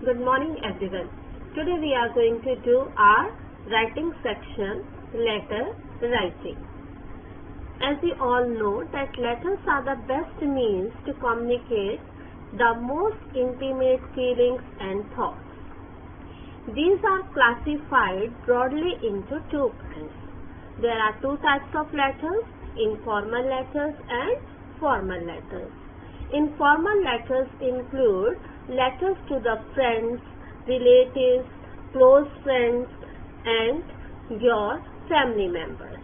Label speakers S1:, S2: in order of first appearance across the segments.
S1: Good morning everyone. Today we are going to do our writing section, letter writing. As you all know that letters are the best means to communicate the most intimate feelings and thoughts. These are classified broadly into two kinds. There are two types of letters, informal letters and formal letters. Informal letters include letters to the friends, relatives, close friends and your family members.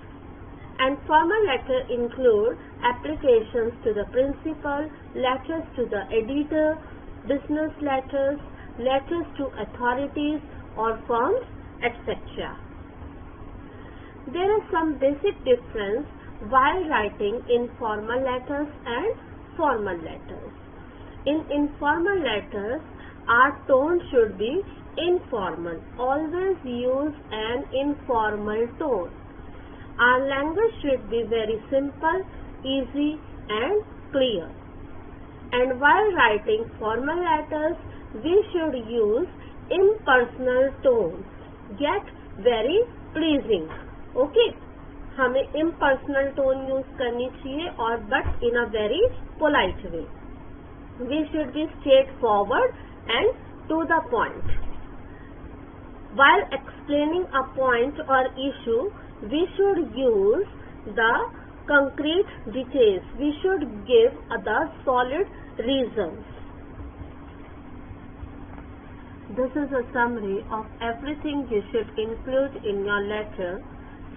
S1: And formal letters include applications to the principal, letters to the editor, business letters, letters to authorities or firms, etc. There is some basic difference while writing informal letters and formal letters. In informal letters, our tone should be informal. Always use an informal tone. Our language should be very simple, easy and clear. And while writing formal letters, we should use impersonal tone. Get very pleasing. Okay? हमें impersonal tone use करनी चाहिए और but in a very polite way. We should be straightforward and to the point. While explaining a point or issue, we should use the concrete details. We should give the solid reasons. This is a summary of everything you should include in your letter.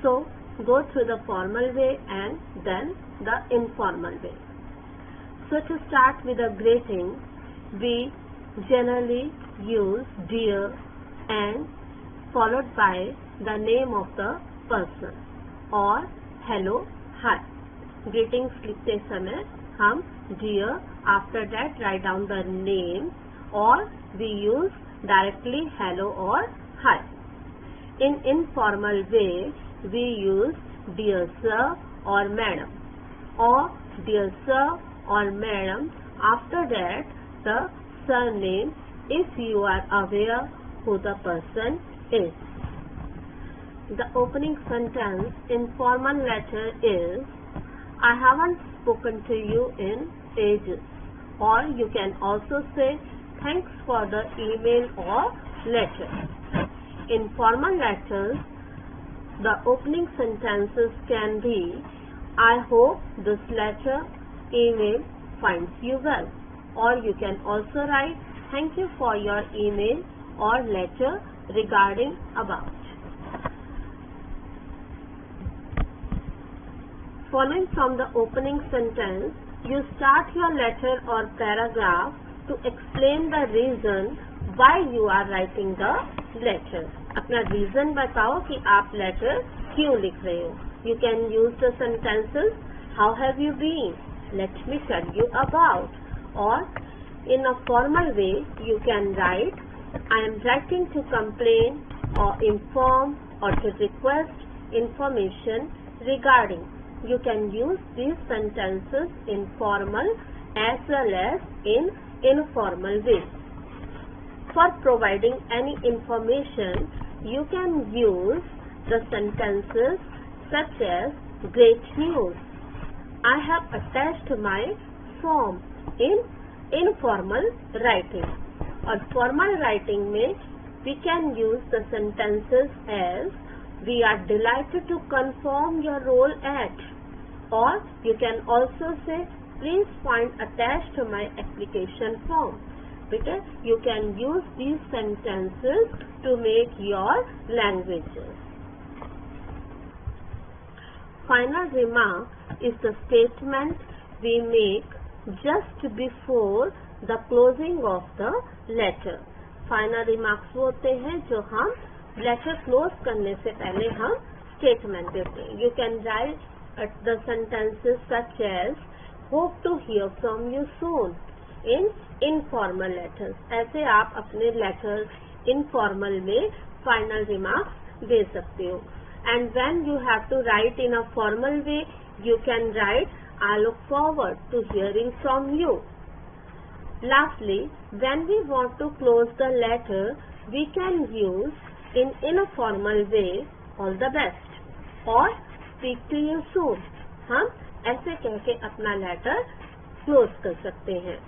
S1: So, go through the formal way and then the informal way. So, to start with a greeting, we generally use dear and followed by the name of the person or hello, hi. Greetings लिखते समय हम dear, after that write down the name or we use directly hello or hi. In informal way, we use dear sir or madam or dear sir or madam, after that the surname if you are aware who the person is. The opening sentence in formal letter is I haven't spoken to you in ages, or you can also say thanks for the email or letter. In formal letters, the opening sentences can be I hope this letter, email finds you well, or you can also write thank you for your email or letter regarding about. Following from the opening sentence, you start your letter or paragraph to explain the reason why you are writing the letter. अपना reason बताओ कि आप letter क्यों लिख रहे हो. You can use the sentences how have you been? Let me tell you about. Or in a formal way, you can write I am writing to complain or inform or to request information regarding. You can use these sentences in formal as well as in informal way. For providing any information, you can use the sentences such as great news. I have attached my form in informal writing. और formal writing में we can use the sentences as we are delighted to confirm your role at, or you can also say please find attached to my application form. Because you can use these sentences to make your languages. Final remark is the statement we make just before the closing of the letter. Final remarks वो होते हैं जो हम letter close करने से पहले हम statement देते हैं. You can write the sentences such as hope to hear from you soon in informal letters. ऐसे आप अपने letter informal में final remarks दे सकते हो. And when you have to write in a formal way, you can write I look forward to hearing from you. Lastly, when we want to close the letter, we can use in a formal way, all the best or speak to you soon. हम ऐसे कह के अपना letter close कर सकते हैं.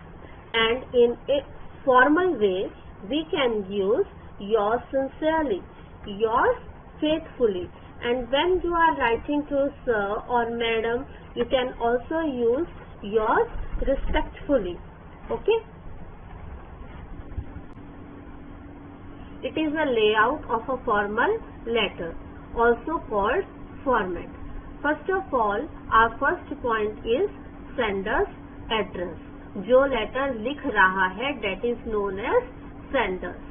S1: And in a formal way, we can use yours sincerely, yours faithfully. And when you are writing to sir or madam, you can also use yours respectfully. Okay? It is a layout of a formal letter, also called format. First of all, our first point is sender's address. जो letter लिख रहा है, that is known as senders.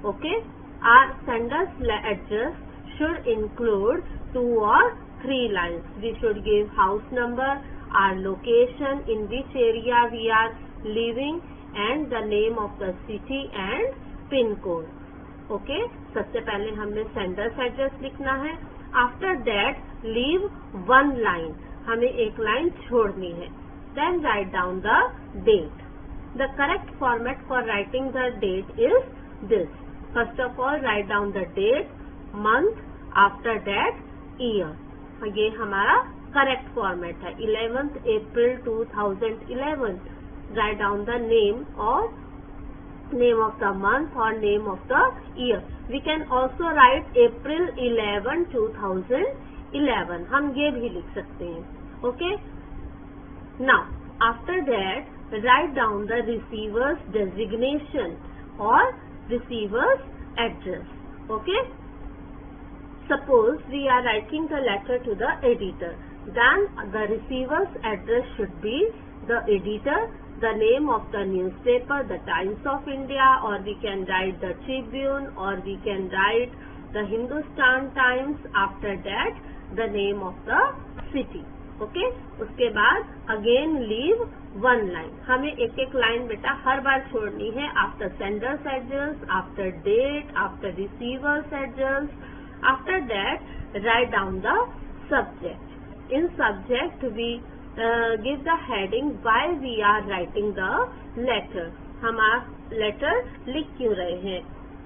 S1: Okay? Our sender's address should include 2 or 3 lines. We should give house number, our location, in which area we are living, and the name of the city and pin code. Okay? सबसे पहले हमें sender's address लिखना है. After that, leave 1 line. हमें एक line छोड़नी है. Then write down the date. The correct format for writing the date is this. First of all, write down the date, month, after that, year. ये हमारा correct format है. 11th April 2011. Write down the name or name of the month or name of the year. We can also write April 11, 2011. हम ये भी लिख सकते हैं. Okay? Now, after that, write down the receiver's designation or receiver's address. Okay? Suppose we are writing the letter to the editor. Then the receiver's address should be the editor, the name of the newspaper, the Times of India, or we can write the Tribune, or we can write the Hindustan Times. After that, the name of the city. Okay? उसके बाद again leave 1 line. हमें एक एक line बेटा हर बार छोड़नी है. After sender's address, after date, after receiver's address. After that write down the subject. In subject we give the heading why we are writing the letter. हम लेटर लिख क्यों रहे हैं?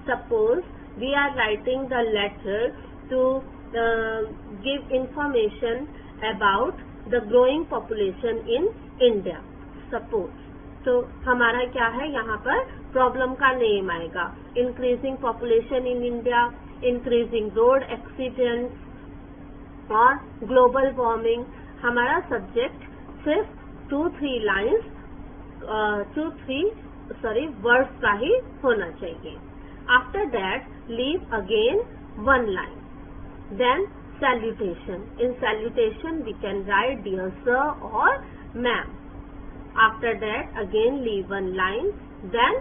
S1: Suppose we are writing the letter to give information about the growing population in India. Suppose. तो हमारा क्या है यहाँ पर प्रॉब्लम का नेम आएगा. Increasing population in India, increasing road accidents और ग्लोबल वार्मिंग. हमारा सब्जेक्ट सिर्फ 2-3 लाइन्स 2-3 वर्ड्स का ही होना चाहिए. After that leave again 1 line. Then salutation. In salutation we can write dear sir or ma'am. After that again leave 1 line. Then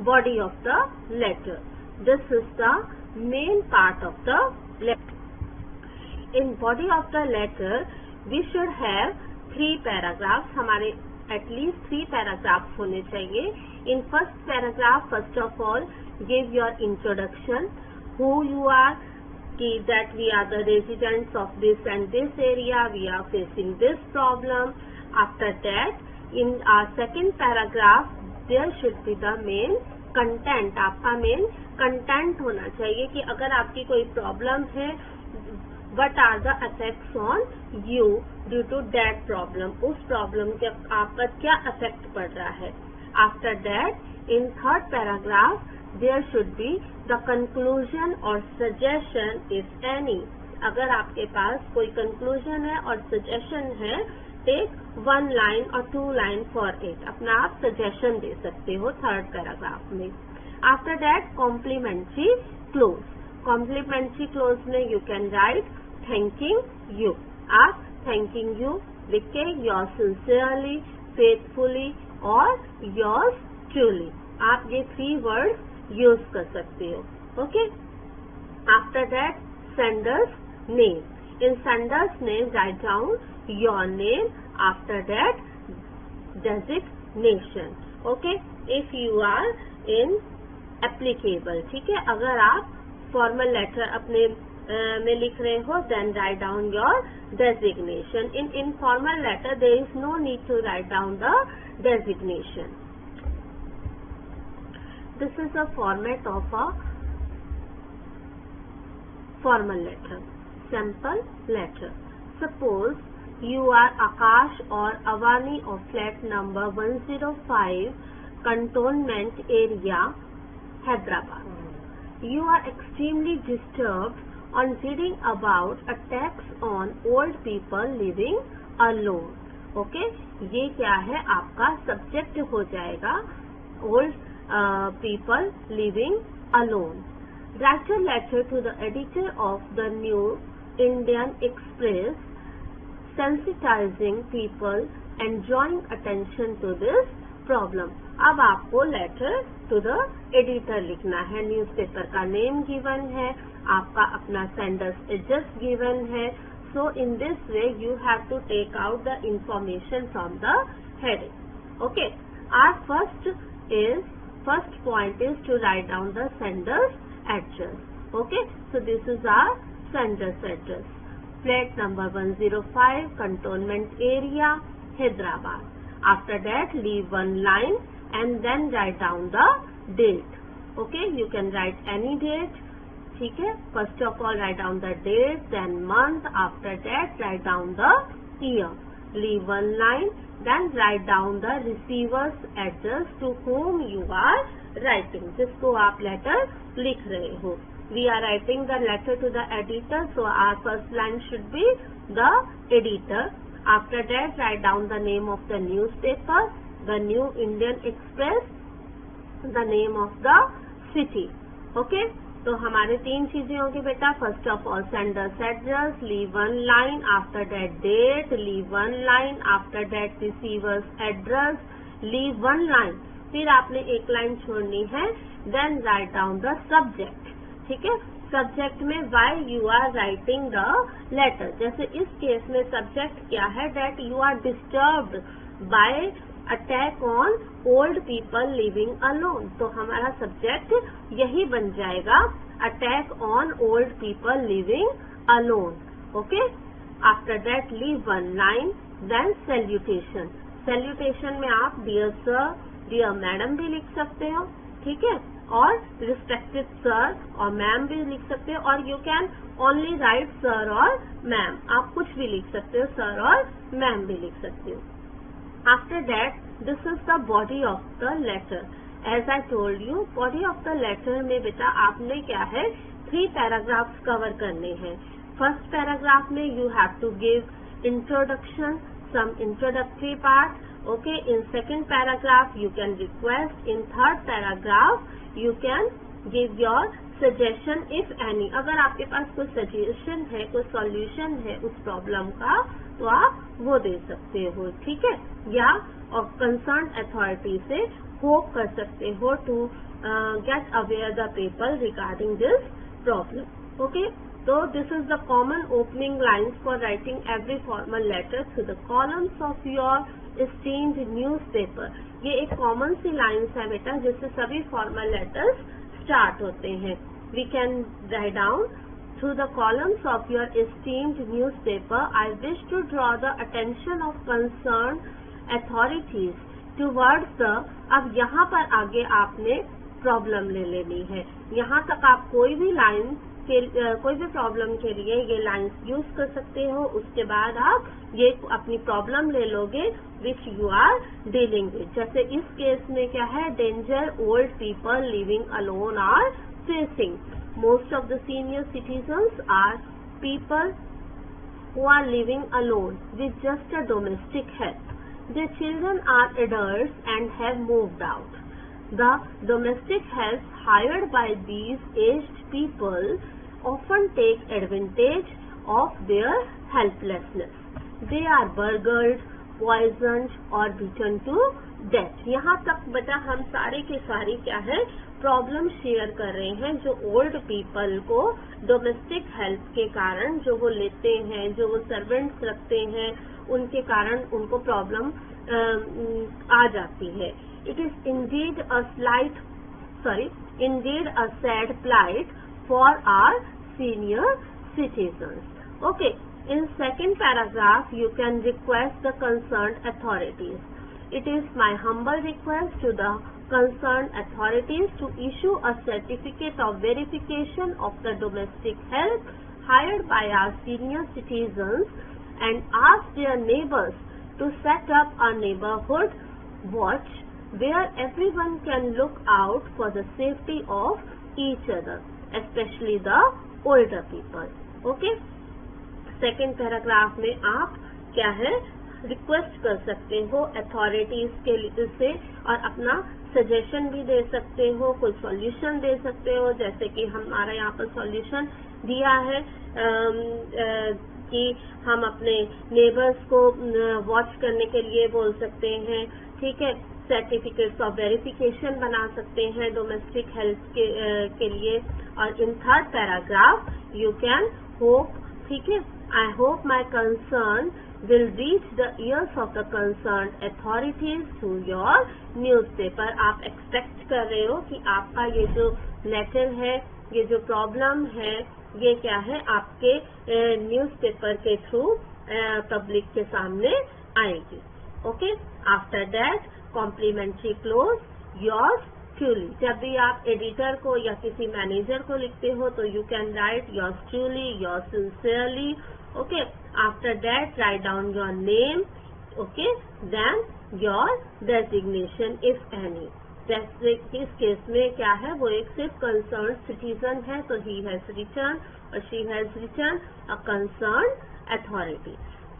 S1: body of the letter. This is the main part of the letter. In body of the letter we should have 3 paragraphs. हमारे at least 3 paragraphs होने चाहिए. In first paragraph, first of all, give your introduction, who you are, that we are the residents of this and this area, we are facing this problem. After that, in our second paragraph, there should be the main content. आपका main content होना चाहिए कि अगर आपकी कोई problem है, what are the effects on you due to that problem. उस problem के आप पर क्या effect पड़ रहा है. After that, in third paragraph, there should be the conclusion or suggestion if any. अगर आपके पास कोई conclusion है और suggestion है, take 1 line or 2 line for it. अपना आप suggestion दे सकते हो third paragraph में. After that, complimentary close. Complimentary close में you can write thanking you. आप thanking you लिख के yours sincerely, faithfully और yours truly. आप ये 3 words यूज कर सकते हो. Okay? After that sender's name. In sender's name write down your name. After that designation. Okay? If you are in applicable. ठीक है? अगर आप फॉर्मल लेटर अपने में लिख रहे हो, then write down your designation. In informal letter there is no need to write down the designation. this is a format of a formal letter, sample letter. Suppose you are Akash or Avani of flat number 105, Cantonment area, Hyderabad. You are extremely disturbed on reading about attacks on old people living alone. Okay, ये क्या है, आपका subject हो जाएगा old people living alone. Write a letter to the editor of the New Indian Express, sensitizing people and drawing attention to this problem. अब आपको letter to the editor लिखना है. न्यूज़पेपर का नेम गिवन है, आपका अपना सेंडर्स एड्रेस गिवन है. So in this way you have to take out the information from the heading. Okay, our first point is to write down the sender's address. Okay, so this is our sender's address. Flat number 105, Cantonment area, Hyderabad. After that, leave one line and then write down the date. Okay, you can write any date. ठीक है, first of all write down the date, then month. After that, write down the year. Leave one line, then write down the receiver's address to whom you are writing, जिसको आप letter लिख रहे हो. We are writing the letter to the editor, so our first line should be the editor. After that, write down the name of the newspaper, the New Indian Express, the name of the city. Okay, तो हमारे तीन चीजें होंगी बेटा. First of all sender's address, leave one line. After that date, leave one line. After that receiver's address, leave one line. फिर आपने एक line छोड़नी है. Then write down the subject. ठीक है, सब्जेक्ट में why you are writing the letter. जैसे इस केस में सब्जेक्ट क्या है, that you are disturbed by attack on old people living alone. तो हमारा सब्जेक्ट यही बन जाएगा, attack on old people living alone. Okay, after that leave one line. Then salutation. Salutation में आप डियर सर, डियर मैडम भी लिख सकते हो. ठीक है, और रिस्पेक्टेड सर और मैम भी लिख सकते हो. और you can only right sir और मैम. आप कुछ भी लिख सकते हो, सर और मैम भी लिख सकते हो. After that, this is the body of the letter. As I told you, body of the letter में बेटा आपने क्या है, 3 paragraphs cover करने हैं. First paragraph में you have to give introduction, some introductory part. Okay, in second paragraph you can request. In third paragraph you can give your suggestion if any. अगर आपके पास कोई suggestion है, कोई solution है उस problem का, तो आप वो दे सकते हो. ठीक है, या और कंसर्न अथॉरिटी से होप कर सकते हो to get aware the people regarding this problem. Okay, तो this is the common opening lines for writing every formal letter through the columns of your esteemed newspaper. ये एक कॉमन सी lines है बेटा, जिससे सभी फॉर्मल लेटर्स स्टार्ट होते हैं. We can write down through the columns of your esteemed newspaper, I wish to draw the attention of concerned authorities towards the. अब यहाँ पर आगे आपने प्रॉब्लम ले लेनी है. यहाँ तक आप कोई भी लाइन के कोई भी प्रॉब्लम के लिए ये लाइन्स यूज कर सकते हो. उसके बाद आप ये अपनी प्रॉब्लम ले लोगे which you are dealing with. जैसे इस केस में क्या है, danger old people living alone are facing. Most of the senior citizens are people who are living alone with just a domestic help. Their children are adults and have moved out. The domestic help hired by these aged people often take advantage of their helplessness. They are burgled, poisoned or beaten to death. यहाँ तक बेटा हम सारे के सारी क्या है, problem share कर रहे हैं, जो ओल्ड पीपल को डोमेस्टिक हेल्प के कारण जो वो लेते हैं, जो वो सर्वेंट्स रखते हैं, उनके कारण उनको प्रॉब्लम आ जाती है. It is indeed a sad plight for our senior citizens. Okay, in second paragraph you can request the concerned authorities. It is my humble request to the concerned authorities to issue a certificate of verification of the domestic health hired by our senior citizens and ask their neighbors to set up a neighborhood watch where everyone can look out for the safety of each other, especially the older people. Okay? Second paragraph में आप क्या है request कर सकते हो authorities के से और अपना सजेशन भी दे सकते हो, कोई सॉल्यूशन दे सकते हो, जैसे कि हमारा यहाँ पर सॉल्यूशन दिया है कि हम अपने नेबर्स को वॉच करने के लिए बोल सकते हैं, ठीक है, सर्टिफिकेट्स ऑफ वेरिफिकेशन बना सकते हैं डोमेस्टिक हेल्थ के लिए। और in third paragraph you can hope, ठीक है, I hope my concern will reach the ears of the concerned authorities through your newspaper। आप एक्सपेक्ट कर रहे हो कि आपका ये जो लेटर है, ये जो प्रॉब्लम है, ये क्या है आपके न्यूज़पेपर के थ्रू पब्लिक के सामने आएगी। Okay, after that complimentary close yours truly. जब भी आप एडिटर को या किसी मैनेजर को लिखते हो तो you can write yours truly, yours sincerely. Okay, after that write down your name, okay, then your designation if any. जैसे इस केस में क्या है, वो एक सिर्फ कंसर्न सिटीजन है तो ही हैज रिटर्न और she has return a concern authority.